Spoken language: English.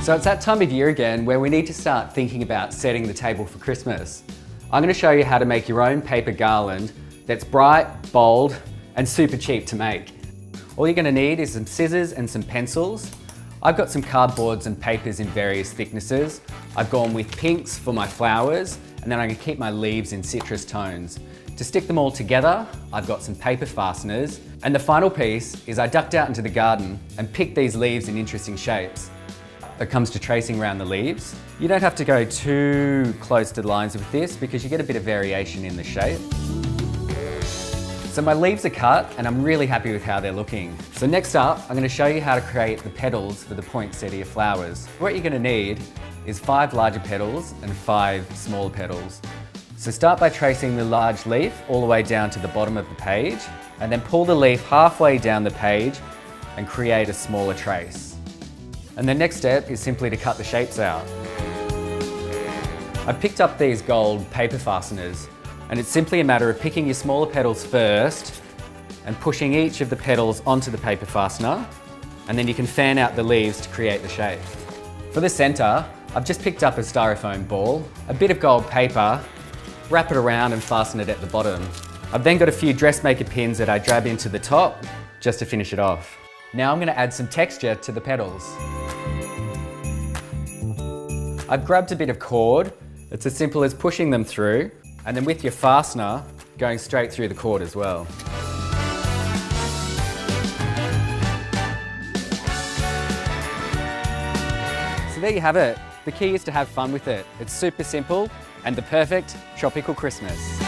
So it's that time of year again where we need to start thinking about setting the table for Christmas. I'm going to show you how to make your own paper garland that's bright, bold, and super cheap to make. All you're going to need is some scissors and some pencils. I've got some cardboards and papers in various thicknesses. I've gone with pinks for my flowers, and then I can keep my leaves in citrus tones. To stick them all together, I've got some paper fasteners, and the final piece is I ducked out into the garden and picked these leaves in interesting shapes. When it comes to tracing around the leaves, you don't have to go too close to the lines with this because you get a bit of variation in the shape. So my leaves are cut and I'm really happy with how they're looking. So next up, I'm going to show you how to create the petals for the poinsettia flowers. What you're going to need is 5 larger petals and 5 smaller petals. So start by tracing the large leaf all the way down to the bottom of the page, and then pull the leaf halfway down the page and create a smaller trace. And the next step is simply to cut the shapes out. I picked up these gold paper fasteners, and it's simply a matter of picking your smaller petals first and pushing each of the petals onto the paper fastener, and then you can fan out the leaves to create the shape. For the centre, I've just picked up a styrofoam ball, a bit of gold paper, wrap it around and fasten it at the bottom. I've then got a few dressmaker pins that I drab into the top just to finish it off. Now I'm going to add some texture to the petals. I've grabbed a bit of cord. It's as simple as pushing them through, and then with your fastener, going straight through the cord as well. So there you have it. The key is to have fun with it. It's super simple and the perfect tropical Christmas.